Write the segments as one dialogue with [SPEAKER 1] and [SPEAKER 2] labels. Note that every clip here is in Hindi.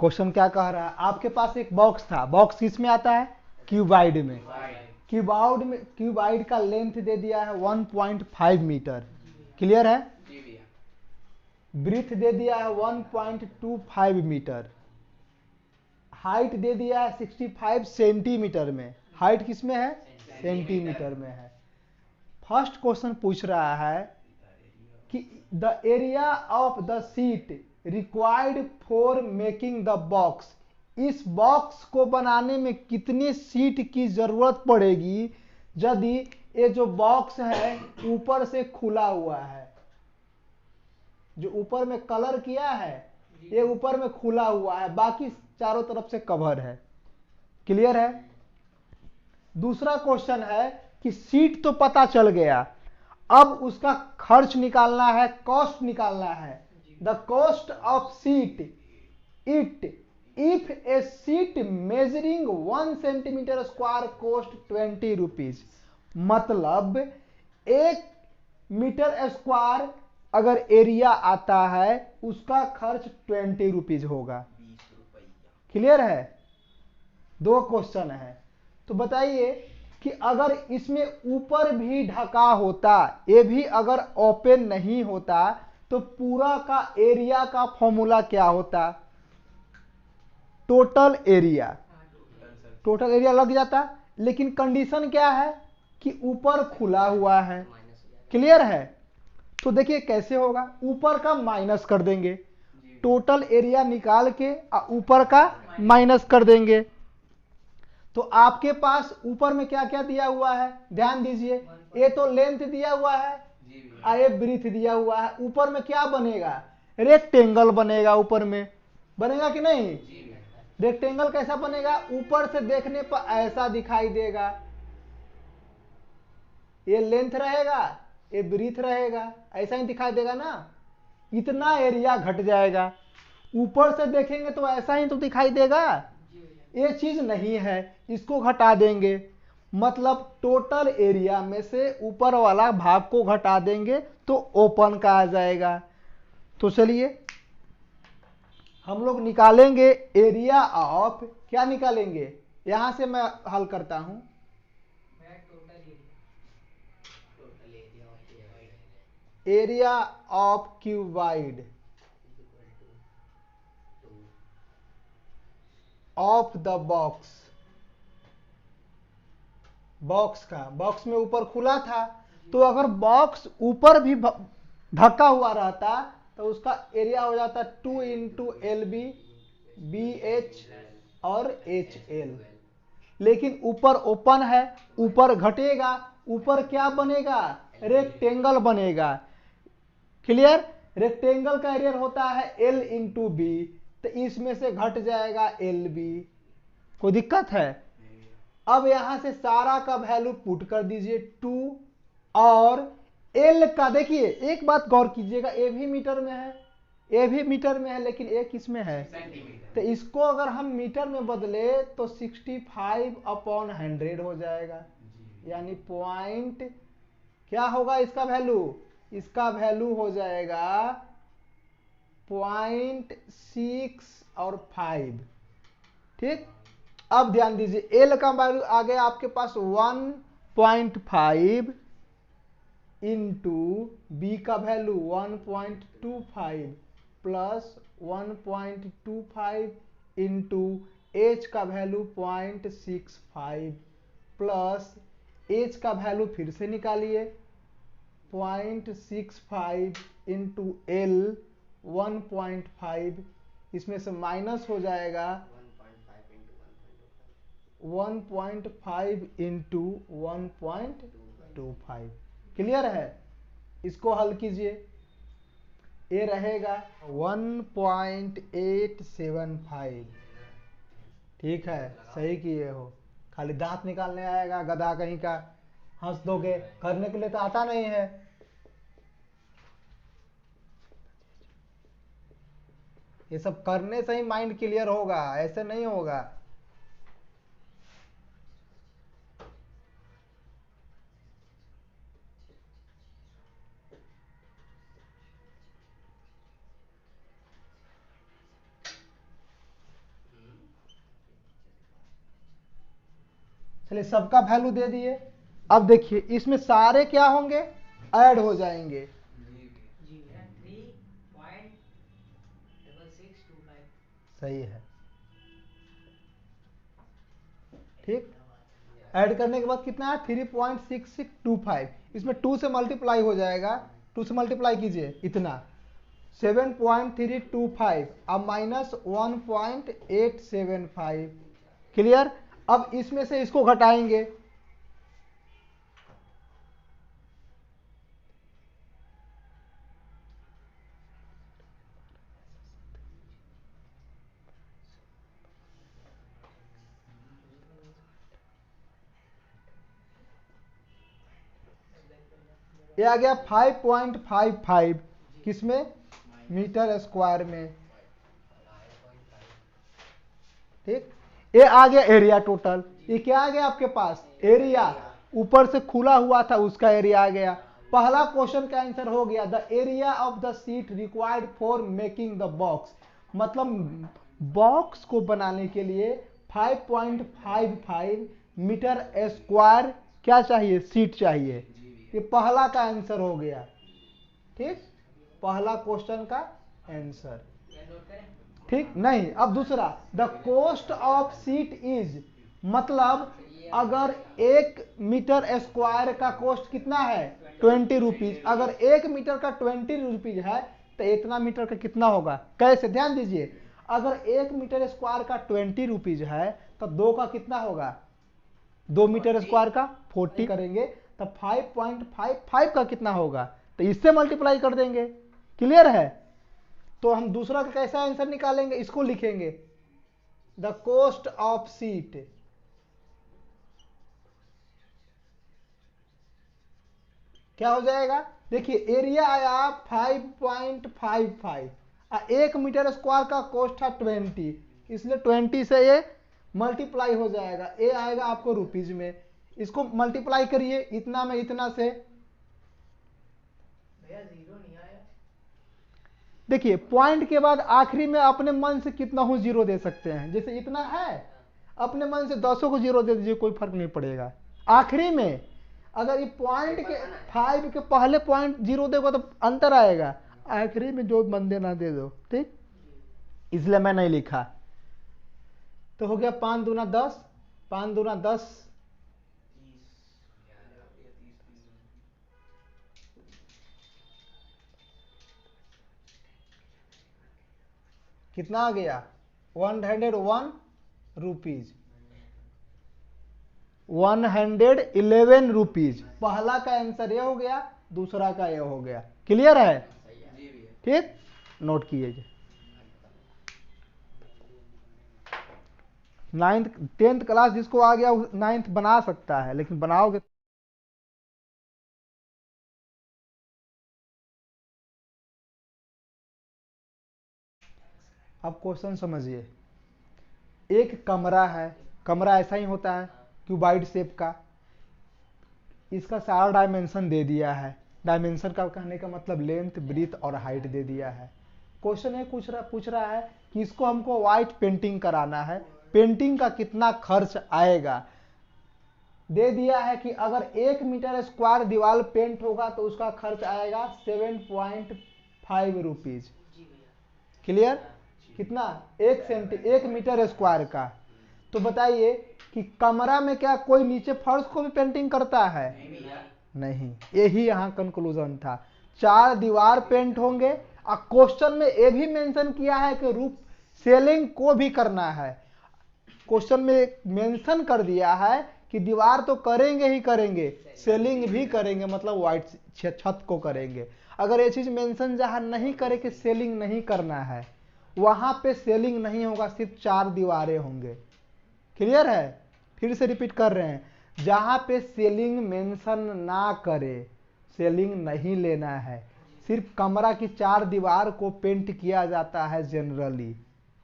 [SPEAKER 1] क्वेश्चन क्या कह रहा है, आपके पास एक बॉक्स था, बॉक्स किस में आता है, क्यूबाइड में। क्यूबाइड का लेंथ दे दिया है 1.5 मीटर, क्लियर है।
[SPEAKER 2] जी भैया।
[SPEAKER 1] ब्रीथ दे दिया है 1.25 मीटर, हाइट दे दिया है 65 सेंटीमीटर में। हाइट किस में है, सेंटीमीटर में है। फर्स्ट क्वेश्चन पूछ रहा है कि the area of the seat required for making the box, इस बॉक्स को बनाने में कितनी सीट की जरूरत पड़ेगी यदि ये जो बॉक्स है ऊपर से खुला हुआ है, जो ऊपर में कलर किया है ये ऊपर में खुला हुआ है, बाकी चारों तरफ से कवर है, क्लियर है। दूसरा क्वेश्चन है कि सीट तो पता चल गया, अब उसका खर्च निकालना है, कॉस्ट निकालना है। The cost of seat it if A seat measuring 1 centimetre square cost 20 rupees, मतलब 1 मीटर स्क्वायर अगर एरिया आता है उसका खर्च 20 रुपीज होगा,
[SPEAKER 2] 20 रुपया।
[SPEAKER 1] क्लियर है। दो क्वेश्चन है, तो बताइए कि अगर इसमें ऊपर भी ढका होता, ये भी अगर ओपन नहीं होता तो पूरा का एरिया का फॉर्मूला क्या होता, टोटल एरिया। टोटल एरिया लग जाता, लेकिन कंडीशन क्या है कि ऊपर खुला हुआ है, क्लियर है। तो देखिए कैसे होगा, ऊपर का माइनस कर देंगे, टोटल एरिया निकाल के ऊपर का माइनस कर देंगे। तो आपके पास ऊपर में क्या क्या दिया हुआ है, ध्यान दीजिए, ये तो लेंथ दिया हुआ है, ये ब्रीथ दिया हुआ है। ऊपर में क्या बनेगा, रेक्टेंगल बनेगा, ऊपर में बनेगा कि नहीं। रेक्टेंगल कैसा बनेगा, ऊपर से देखने पर ऐसा दिखाई देगा, ये लेंथ रहेगा, ये ब्रीथ रहेगा, ऐसा ही दिखाई देगा ना। इतना एरिया घट जाएगा, ऊपर से देखेंगे तो ऐसा ही तो दिखाई देगा, ये चीज नहीं है, इसको घटा देंगे, मतलब टोटल एरिया में से ऊपर वाला भाग को घटा देंगे तो ओपन का आ जाएगा। तो चलिए हम लोग निकालेंगे एरिया ऑफ, क्या निकालेंगे, यहां से मैं हल करता हूं, area of cuboid of the box, box का, बॉक्स में ऊपर खुला था, तो अगर बॉक्स ऊपर भी ढका हुआ रहता तो उसका एरिया हो जाता 2 into L B, B H और एच एल। लेकिन ऊपर ओपन है, ऊपर घटेगा, ऊपर क्या बनेगा, रेक्टेंगल बनेगा, क्लियर। रेक्टेंगल का एरिया होता है एल इंटू बी, तो इसमें से घट जाएगा एल बी, कोई दिक्कत है। अब यहां से सारा का वैल्यू पुट कर दीजिए 2, और एल का देखिए एक बात गौर कीजिएगा, ए भी मीटर में है, ए भी मीटर में है, लेकिन ए किस में है, तो इसको अगर हम मीटर में बदले तो 65/100 हो जाएगा, यानी पॉइंट क्या होगा इसका वैल्यू, इसका वैल्यू हो जाएगा 0.6 और 5, ठीक। अब ध्यान दीजिए एल का वैल्यू आ गया आपके पास 1.5 इंटू बी का वैल्यू 1.25 प्लस 1.25 इंटू एच का वैल्यू 0.65 प्लस एच का वैल्यू फिर से निकालिए 0.65 इंटू एल 1.5, इसमें से माइनस हो जाएगा 1.5 इंटू 1.25, क्लियर है। इसको हल कीजिए, ये रहेगा 1.875, ठीक है, सही किए हो, खाली दांत निकालने आएगा गधा कहीं का, हंस दोगे, करने के लिए तो आता नहीं है। ये सब करने से ही माइंड क्लियर होगा, ऐसे नहीं होगा। चलिए सबका वैल्यू दे दिए। अब देखिए इसमें सारे क्या होंगे, ऐड हो जाएंगे। सही है, ठीक। ऐड करने के बाद कितना है, 3.6625। इसमें 2 से मल्टीप्लाई हो जाएगा, 2 से मल्टीप्लाई कीजिए, इतना 7.325 अब माइनस 1.875। क्लियर। अब इसमें से इसको घटाएंगे, ये आ गया 5.55 किसमें, मीटर स्क्वायर में, ठीक। ये आ गया एरिया टोटल। ये क्या आ गया आपके पास, एरिया। ऊपर से खुला हुआ था उसका एरिया आ गया। पहला क्वेश्चन का आंसर हो गया, the area of the sheet required for making the box. मतलब बॉक्स को बनाने के लिए 5.55 मीटर स्क्वायर क्या चाहिए, शीट चाहिए। ये पहला का आंसर हो गया, ठीक, पहला क्वेश्चन का आंसर, ठीक। नहीं, अब दूसरा, the cost of seat is, मतलब अगर 1 मीटर स्क्वायर का कॉस्ट कितना है, 20 रुपीज। अगर 1 मीटर का 20 रुपीज है तो इतना मीटर का कितना होगा, कैसे, ध्यान दीजिए। अगर 1 मीटर स्क्वायर का 20 रुपीज है तो 2 का कितना होगा, 2 मीटर स्क्वायर का 40 करेंगे तो 5.55 का कितना होगा, तो इससे मल्टीप्लाई कर देंगे। क्लियर है। तो हम दूसरा का कैसा आंसर निकालेंगे, इसको लिखेंगे, द कॉस्ट ऑफ सीट क्या हो जाएगा, देखिए एरिया आया 5.55, 1 मीटर स्क्वायर का कॉस्ट था 20, इसलिए 20 से ये मल्टीप्लाई हो जाएगा, ये आएगा आपको रुपीज में। इसको मल्टीप्लाई करिए, इतना में इतना से, देखिए पॉइंट के बाद आखिरी में अपने मन से कितना हो जीरो दे सकते हैं। जैसे इतना है, अपने मन से 10 को जीरो दे दीजिए, कोई फर्क नहीं पड़ेगा। आखिरी में अगर ये पॉइंट के 5 के पहले पॉइंट जीरो देगा तो अंतर आएगा, आखिरी में जो मन देना दे दो, ठीक। इसलिए मैं नहीं लिखा। तो हो गया 5 दूना 10, 5 दूना 10, कितना आ गया, 101 रुपीज, 111 रुपीज। पहला का आंसर ये हो गया, दूसरा का ये हो गया। क्लियर है, ठीक, नोट कीजिए। 9th 10th क्लास जिसको आ गया 9th बना सकता है, लेकिन बनाओगे। अब क्वेश्चन समझिए, एक कमरा है, कमरा ऐसा ही होता है क्यूबाइड शेप का, इसका सारा डायमेंशन दे दिया है। डायमेंशन का कहने का मतलब लेंथ, ब्रीथ और हाइट दे दिया है। क्वेश्चन ये पूछ रहा है कि इसको हमको व्हाइट पेंटिंग कराना है, पेंटिंग का कितना खर्च आएगा। दे दिया है कि अगर 1 मीटर स्क्वायर दीवार पेंट होगा तो उसका खर्च आएगा 7.5 रुपीज। क्लियर। कितना, 1 मीटर स्क्वायर का। तो बताइए कि कमरा में क्या कोई नीचे फर्श को भी पेंटिंग करता है, नहीं। यही यहाँ कंक्लूजन था, 4 दीवार पेंट होंगे। और क्वेश्चन में ये भी मेंशन किया है कि रूफ सेलिंग को भी करना है। क्वेश्चन में मेंशन कर दिया है कि दीवार तो करेंगे ही करेंगे, सेलिंग भी करेंगे, मतलब व्हाइट छत को करेंगे। अगर ये चीज मेंशन जहां नहीं करे कि सेलिंग नहीं करना है, वहां पे सेलिंग नहीं होगा, सिर्फ 4 दीवारें होंगे। क्लियर है। फिर से रिपीट कर रहे हैं, जहां पे सेलिंग मेंशन ना करे, सेलिंग नहीं लेना है, सिर्फ कमरा की 4 दीवार को पेंट किया जाता है जनरली।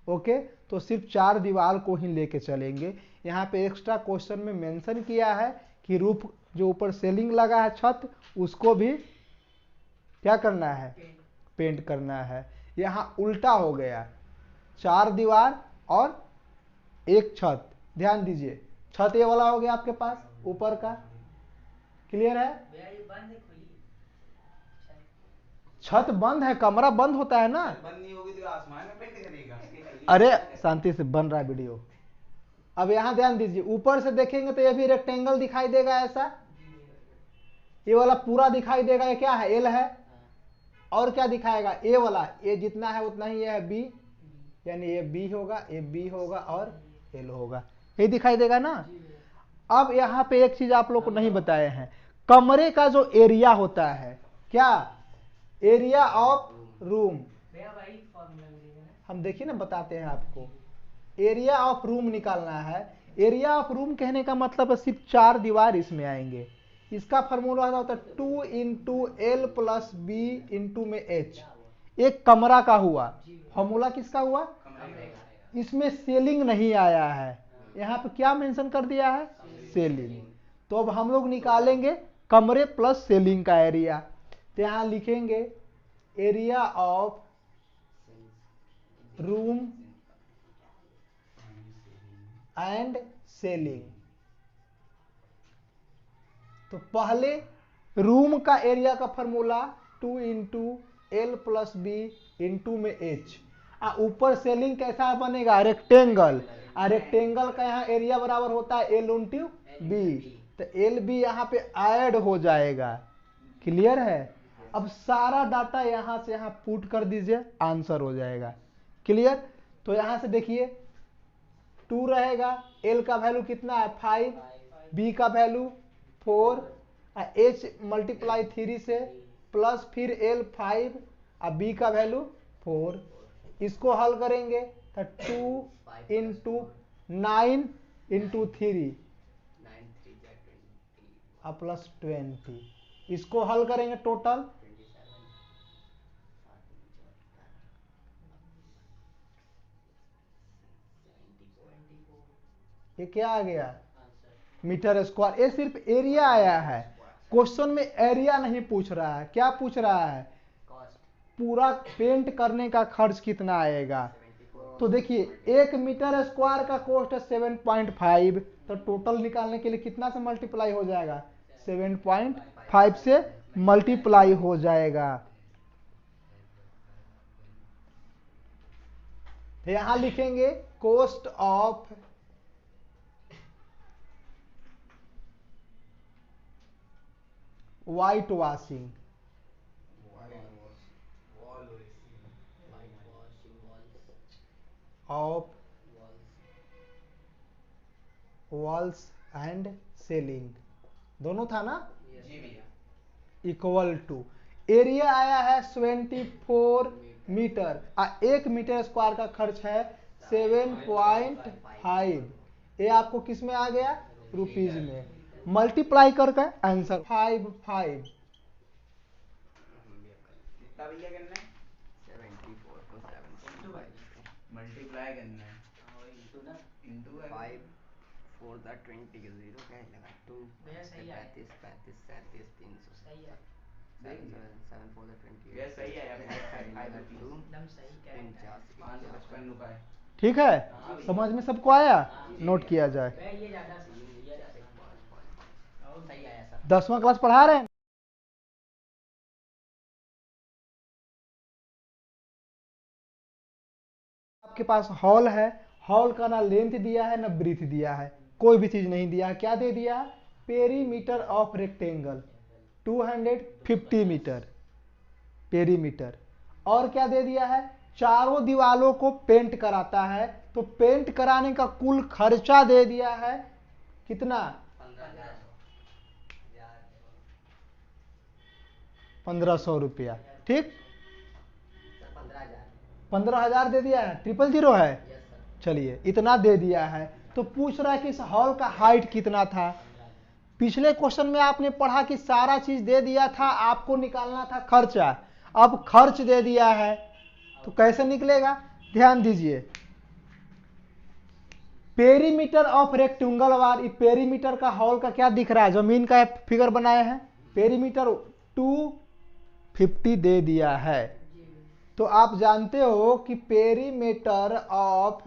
[SPEAKER 1] ओके, तो सिर्फ 4 दीवार को ही लेके चलेंगे। यहाँ पे एक्स्ट्रा क्वेश्चन में मेंशन किया है कि रूफ जो ऊपर सेलिंग लगा है छत, उसको भी क्या करना है, पेंट करना है। यहाँ उल्टा हो गया, 4 दीवार और 1 छत। ध्यान दीजिए, छत ये वाला हो गया आपके पास ऊपर का, क्लियर है। छत बंद है, कमरा बंद होता है ना।
[SPEAKER 2] बंद नहीं होगी तो आसमान में पेंट करेगा।
[SPEAKER 1] अरे शांति से बन रहा है वीडियो। अब यहां ध्यान दीजिए, ऊपर से देखेंगे तो ये भी रेक्टेंगल दिखाई देगा ऐसा, ये वाला पूरा दिखाई देगा। ये क्या है, एल है। और क्या दिखाएगा, ए वाला, ए जितना है उतना ही ये है बी, यानी ये बी होगा, ये बी होगा और एल होगा, ये दिखाई देगा ना। अब यहाँ पे एक चीज आप लोग को नहीं बताए हैं, कमरे का जो एरिया होता है, क्या, एरिया ऑफ रूम, हम देखिए ना बताते हैं आपको। एरिया ऑफ रूम निकालना है। एरिया ऑफ रूम कहने का मतलब है सिर्फ 4 दीवार इसमें आएंगे। इसका फॉर्मूला होता है 2 into L plus B into में एच। एक कमरा का हुआ, फॉर्मूला किसका हुआ, इसमें सेलिंग नहीं आया है, यहाँ पे क्या मेंशन कर दिया है, सेलिंग। तो अब हम लोग निकालेंगे कमरे प्लस सेलिंग का एरिया। तो यहाँ लिखेंगे area of room and ceiling. तो पहले रूम का एरिया का formula 2 into L plus B into में एच। ऊपर सेलिंग कैसा बनेगा, रेक्टेंगल। रेक्टेंगल का यहाँ एरिया बराबर होता है एल इंटू बी, तो एल बी यहाँ पे ऐड हो जाएगा, क्लियर है। अब सारा डाटा यहाँ से यहाँ पुट कर दीजिए, आंसर हो जाएगा, क्लियर। तो यहाँ से देखिए 2 रहेगा, एल का वैल्यू कितना है 5, बी का वैल्यू 4, एच मल्टीप्लाई 3 से प्लस फिर एल 5 और बी का वैल्यू 4। इसको हल करेंगे तो 2 इंटू 9 इंटू 3 प्लस 20, इसको हल करेंगे टोटल ये क्या आ गया, मीटर स्क्वायर। ये सिर्फ एरिया आया है, क्वेश्चन में एरिया नहीं पूछ रहा है, क्या पूछ रहा है, पूरा पेंट करने का खर्च कितना आएगा। तो देखिए 1 मीटर स्क्वायर का कॉस्ट है 7.5, तो टोटल निकालने के लिए कितना से मल्टीप्लाई हो जाएगा, 7.5 से मल्टीप्लाई हो जाएगा। तो यहां लिखेंगे cost of white washing, of walls and selling, दोनों था ना, इक्वल टू एरिया आया है 74 मीटर, 1 मीटर स्क्वायर का खर्च है 7.5। ये आपको किस में आ गया, रुपीज में, मल्टीप्लाई करके आंसर 5
[SPEAKER 2] कितना भैया करना है,
[SPEAKER 3] 74 को 7
[SPEAKER 2] मल्टीप्लाई करना है, इंटू
[SPEAKER 3] 5 4 द 20 के 0 क्या लगा 2 35 35 37 300 7 4 द 20
[SPEAKER 2] ये सही है यार,
[SPEAKER 3] 2
[SPEAKER 2] 555 रुपए।
[SPEAKER 1] ठीक है, समझ में सबको आया, नोट किया जाए। 10वां क्लास पढ़ा रहे हैं। आपके पास हॉल है, हॉल का ना लेंथ दिया है ना ब्रीथ दिया है, कोई भी चीज नहीं दिया है, क्या दे दिया है, perimeter of rectangle 250 metre perimeter. और क्या दे दिया है, चारों दीवालों को पेंट कराता है, तो पेंट कराने का कुल खर्चा दे दिया है कितना, 1500 रुपया, ठीक, 15,000 दे दिया है, 000 है, चलिए इतना दे दिया है। तो पूछ रहा है कि इस हॉल का हाइट कितना था। पिछले क्वेश्चन में आपने पढ़ा कि सारा चीज दे दिया था, आपको निकालना था खर्चा, अब खर्च दे दिया है तो कैसे निकलेगा, ध्यान दीजिए। Perimeter of rectangle war, perimeter का हॉल का क्या दिख रहा है, जमीन का फिगर बनाए हैं, पेरीमीटर 250 दे दिया है। तो आप जानते हो कि पेरीमीटर ऑफ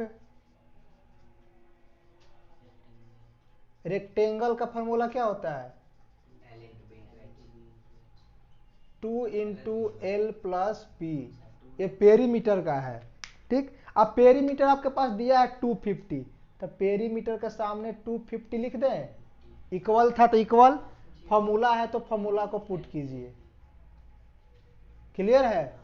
[SPEAKER 1] रेक्टेंगल का फॉर्मूला क्या होता है?
[SPEAKER 3] L into B into H.
[SPEAKER 1] 2 into L plus P, ये पेरीमीटर का है। ठीक, अब पेरीमीटर आपके पास दिया है 250, तो पेरीमीटर के सामने 250 लिख दें। इक्वल था तो इक्वल, फॉर्मूला है तो फॉर्मूला को पुट कीजिए। क्लियर है?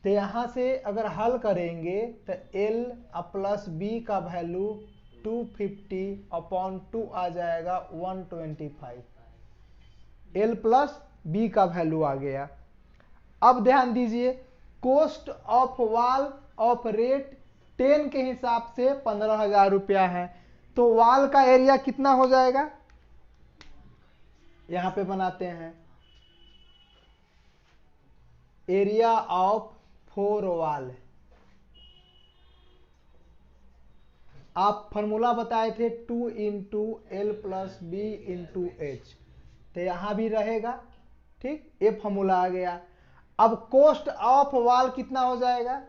[SPEAKER 1] तो यहां से अगर हल करेंगे तो एल प्लस बी का वैल्यू 250/2 आ जाएगा 125। एल प्लस बी का वैल्यू आ गया। अब ध्यान दीजिए, cost of wall of rate 10 के हिसाब से 15,000 रुपया है, तो वॉल का एरिया कितना हो जाएगा? यहां पे बनाते हैं एरिया ऑफ 4 वॉल। आप फॉर्मूला बताए थे 2 into L plus B into H, तो यहां भी रहेगा। ठीक, ये फॉर्मूला आ गया। अब कॉस्ट ऑफ वॉल कितना हो जाएगा?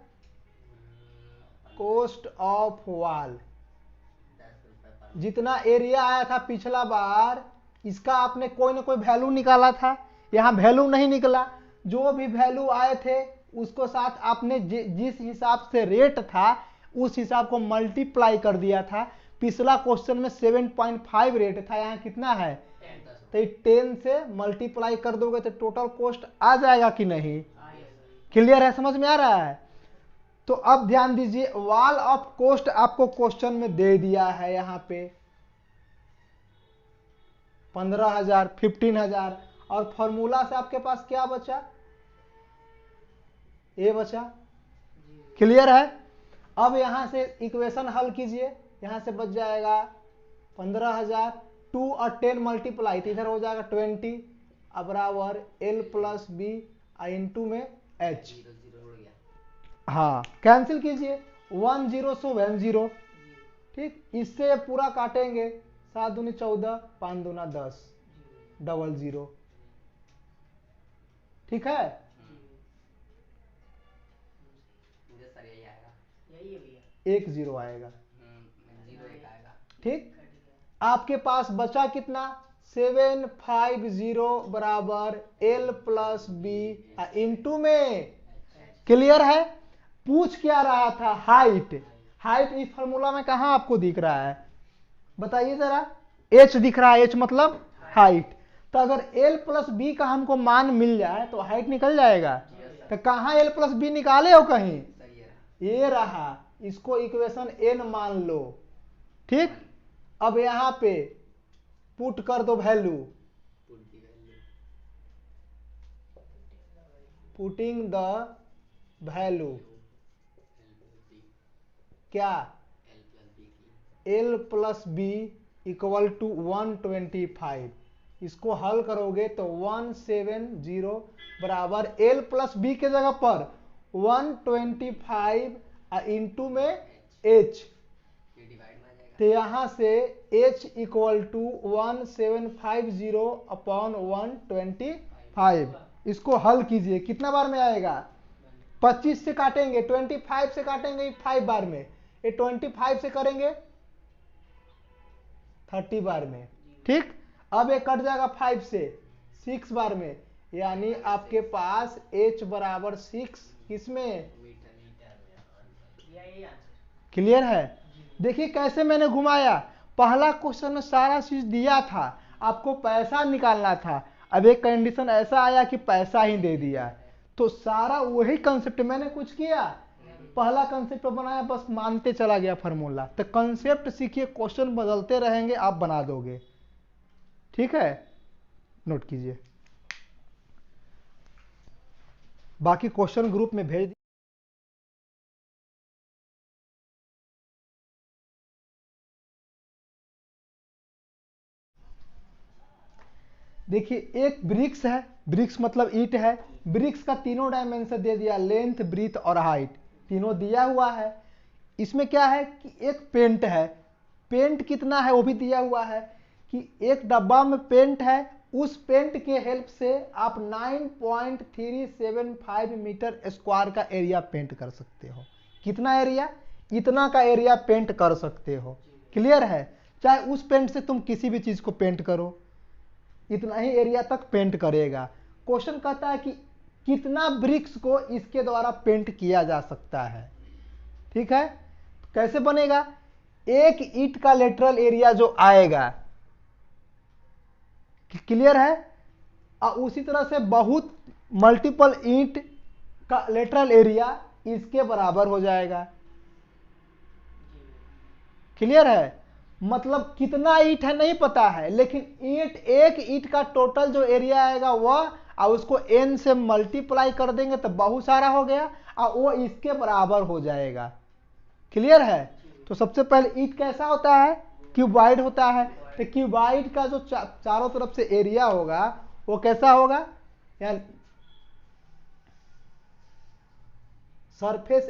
[SPEAKER 1] कॉस्ट ऑफ वॉल
[SPEAKER 3] 10 रुपए पर
[SPEAKER 1] जितना एरिया आया था पिछला बार, इसका आपने कोई ना कोई वैल्यू निकाला था, यहाँ वैल्यू नहीं निकला। जो भी वैल्यू आए थे उसको साथ आपने जिस हिसाब से रेट था उस हिसाब को मल्टीप्लाई कर दिया था। पिछला क्वेश्चन में 7.5 रेट था, यहाँ कितना है?
[SPEAKER 3] 10
[SPEAKER 1] तो 10 से मल्टीप्लाई कर दोगे तो टोटल कॉस्ट आ जाएगा कि नहीं? क्लियर है? समझ में आ रहा है? तो अब ध्यान दीजिए, वॉल ऑफ कॉस्ट आपको क्वेश्चन में दे दिया है यहाँ पे 15,000, 15,000, और फॉर्मूला से आपके पास क्या बचा? ये बचा। क्लियर है? अब यहां से इक्वेशन हल कीजिए, यहां से बच जाएगा 15,000, 2 और 10 मल्टीप्लाई, तो इधर हो जाएगा 20 बराबर एल प्लस बी इंटू में एच।
[SPEAKER 3] 0 0 उड़ गया।
[SPEAKER 1] हाँ, कैंसिल कीजिए, 1 0 सो 1 0। ठीक, इससे पूरा काटेंगे, 7 दूनी 14, 5 दूना 10, 00। ठीक है?
[SPEAKER 3] मुझे सर यही आएगा।
[SPEAKER 1] 1 0 आएगा।
[SPEAKER 3] 0 1 आएगा।
[SPEAKER 1] ठीक, आपके पास बचा कितना? 750 बराबर एल प्लस बी इंटू में। क्लियर है? पूछ क्या रहा था? हाइट। हाइट इस फॉर्मूला में कहां आपको दिख रहा है? बताइए जरा। एच दिख रहा है, एच मतलब हाइट। तो अगर एल प्लस बी का हमको मान मिल जाए तो हाइट निकल जाएगा। तो कहां एल प्लस बी निकाले हो? कहीं
[SPEAKER 3] सही है।
[SPEAKER 1] ये रहा, इसको इक्वेशन एन मान लो। ठीक, अब यहां पे पुट कर दो वैल्यू,
[SPEAKER 3] पुट दी value.
[SPEAKER 1] Putting the value
[SPEAKER 3] L plus B
[SPEAKER 1] क्या?
[SPEAKER 3] L plus B की
[SPEAKER 1] L plus B equal to 125। इसको हल करोगे तो 170 बराबर एल प्लस बी के जगह पर 125 इंटू में एच,
[SPEAKER 3] ये डिवाइड में आ जाएगा।
[SPEAKER 1] तो यहां से h इक्वल टू 1750/125। इसको हल कीजिए, कितना बार में आएगा? 25 से काटेंगे, 25 से काटेंगे 5 बार में, ये 25 से करेंगे 30 बार में। ठीक, अब ये कट जाएगा 5 से 6 बार में, यानी आपके पास h बराबर 6 किसमें? क्लियर है? देखिए कैसे मैंने घुमाया। पहला क्वेश्चन में सारा चीज दिया था, आपको पैसा निकालना था। अब एक कंडीशन ऐसा आया कि पैसा ही दे दिया, तो सारा वही कंसेप्ट मैंने कुछ किया, पहला कंसेप्ट बनाया, बस मानते चला गया फार्मूला। तो कंसेप्ट सीखिए, क्वेश्चन बदलते रहेंगे, आप बना दोगे। ठीक है, नोट कीजिए, बाकी क्वेश्चन ग्रुप में भेज। देखिए एक ब्रिक्स है, ब्रिक्स मतलब ईंट है। ब्रिक्स का तीनों डायमेंशन दे दिया, लेंथ, ब्रीथ और हाइट, तीनों दिया हुआ है। इसमें क्या है कि एक पेंट है, पेंट कितना है वो भी दिया हुआ है, कि एक डब्बा में पेंट है, उस पेंट के हेल्प से आप 9.375 मीटर स्क्वायर का एरिया पेंट कर सकते हो। कितना एरिया? इतना का एरिया पेंट कर सकते हो। क्लियर है? चाहे उस पेंट से तुम किसी भी चीज को पेंट करो, इतना ही एरिया तक पेंट करेगा। क्वेश्चन कहता है कि कितना ब्रिक्स को इसके द्वारा पेंट किया जा सकता है। ठीक है, कैसे बनेगा? एक ईंट का लेटरल एरिया जो आएगा, क्लियर है, और उसी तरह से बहुत मल्टीपल ईंट का लेटरल एरिया इसके बराबर हो जाएगा। क्लियर है? मतलब कितना ईंट है नहीं पता है, लेकिन एक ईंट का टोटल जो एरिया आएगा वह, और उसको n से मल्टीप्लाई कर देंगे तो बहुत सारा हो गया, और वो इसके बराबर हो जाएगा। क्लियर है? तो सबसे पहले ईंट कैसा होता है? क्यूबाइड होता है। तो क्यूबाइड का जो चारों तरफ से एरिया होगा वो कैसा होगा? यार surface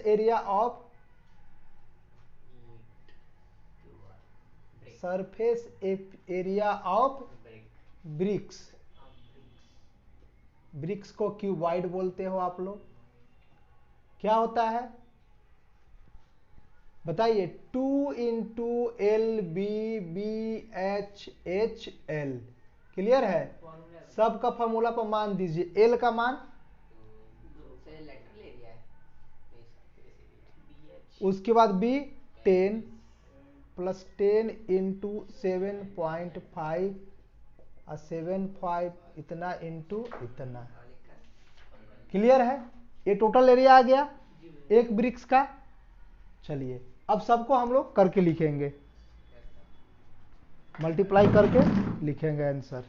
[SPEAKER 1] area of bricks. Bricks को क्यूबाइड बोलते हो आप लोग। क्या होता है बताइए? 2 इंटू LBBHHL। क्लियर है? सबका फॉर्मूला पर मान दीजिए। एल का मान, उसके बाद बी 10 प्लस 10 इंटू 7.5 और 7.5 इतना इंटू इतना। क्लियर है? ये टोटल एरिया आ गया एक ब्रिक्स का। चलिए अब सबको हम लोग करके लिखेंगे, मल्टीप्लाई करके लिखेंगे आंसर।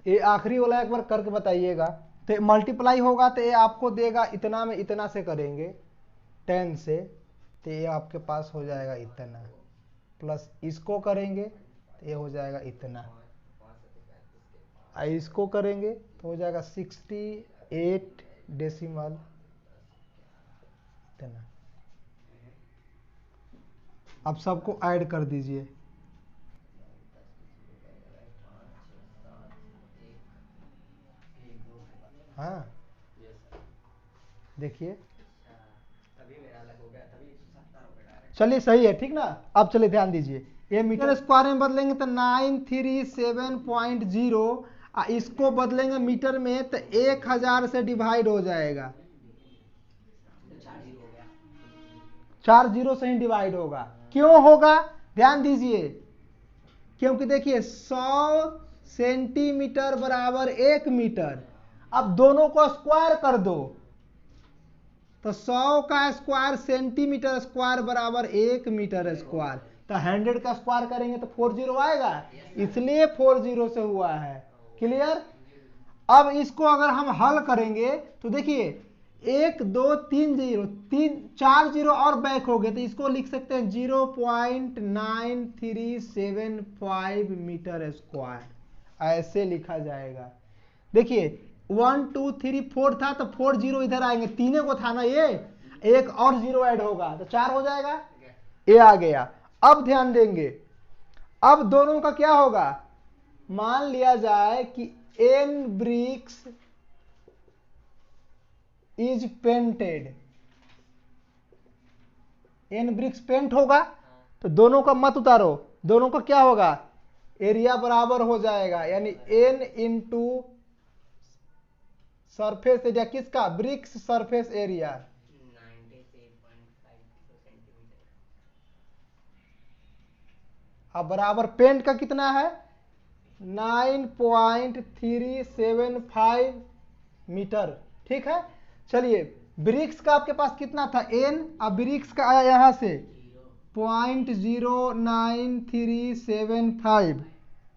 [SPEAKER 1] ये आखिरी वाला एक बार करके बताइएगा। तो मल्टीप्लाई होगा तो ये आपको देगा इतना में इतना से करेंगे 10 से, तो ये आपके पास हो जाएगा इतना, प्लस इसको करेंगे तो ये हो जाएगा इतना, और इसको करेंगे तो हो जाएगा 68 डेसिमल इतना। अब सबको ऐड कर दीजिए। हाँ देखिए,
[SPEAKER 3] तभी मेरा अलग हो गया, तभी 170 हो गया डायरेक्ट।
[SPEAKER 1] चलिए सही है, ठीक ना। अब चलिए ध्यान दीजिए, ये मीटर स्क्वायर में बदलेंगे तो 937.0, इसको बदलेंगे मीटर में तो 1000 से डिवाइड हो जाएगा। 4 जीरो से ही डिवाइड होगा। क्यों होगा? ध्यान दीजिए, क्योंकि देखिए 100 सेंटीमीटर बराबर 1 मीटर। अब दोनों को स्क्वायर कर दो तो 100 का स्क्वायर सेंटीमीटर स्क्वायर बराबर 1 मीटर स्क्वायर। तो 100 का स्क्वायर करेंगे तो 40 आएगा, इसलिए 40 से हुआ है। क्लियर? अब इसको अगर हम हल करेंगे तो देखिए 1 2 3 जीरो, 4 जीरो और बैक हो गए, तो इसको लिख सकते हैं 0.9375 मीटर स्क्वायर। ऐसे लिखा जाएगा। देखिए 1 2 3 4 था तो 4 जीरो इधर आएंगे, तीनों को था ना, ये एक और जीरो ऐड होगा तो 4 हो जाएगा। ये आ गया। अब ध्यान देंगे, अब दोनों का क्या होगा? मान लिया जाए कि n bricks is painted, n bricks paint होगा, तो दोनों का मत उतारो, दोनों का क्या होगा, एरिया बराबर हो जाएगा, यानी n इंटू सरफेस एरिया किसका, ब्रिक्स सरफेस एरिया
[SPEAKER 3] 93.50 सेंटीमीटर।
[SPEAKER 1] अब बराबर पेंट का कितना है 9.375 मीटर। ठीक है, चलिए ब्रिक्स का आपके पास कितना था n, अब ब्रिक्स का आया यहां से 0.09375।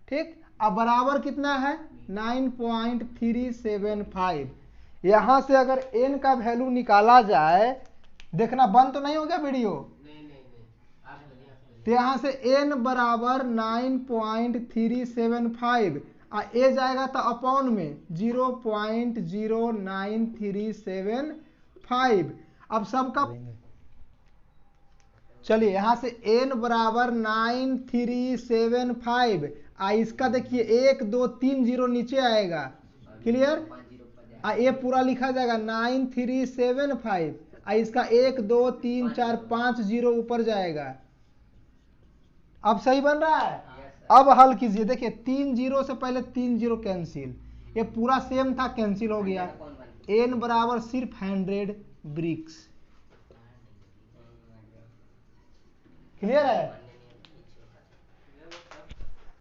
[SPEAKER 1] ठीक, अब बराबर कितना है 9.375। यहां से अगर n का वैल्यू निकाला जाए, देखना बंद तो नहीं हो गया वीडियो, तो यहां से n बराबर 9.375 ए जाएगा तो अपॉन में 0.09375। अब सबका चलिए यहां से n बराबर 9375, इसका देखिए 1 2 3 जीरो नीचे आएगा, क्लियर, ये पूरा लिखा जाएगा 9375, इसका 1 2 3 4 5 जीरो ऊपर जाएगा। अब सही बन रहा है, अब हल कीजिए, देखिए 3 जीरो से पहले 3 जीरो कैंसिल, ये पूरा सेम था कैंसिल हो गया, n बराबर सिर्फ 100 ब्रिक्स। क्लियर है।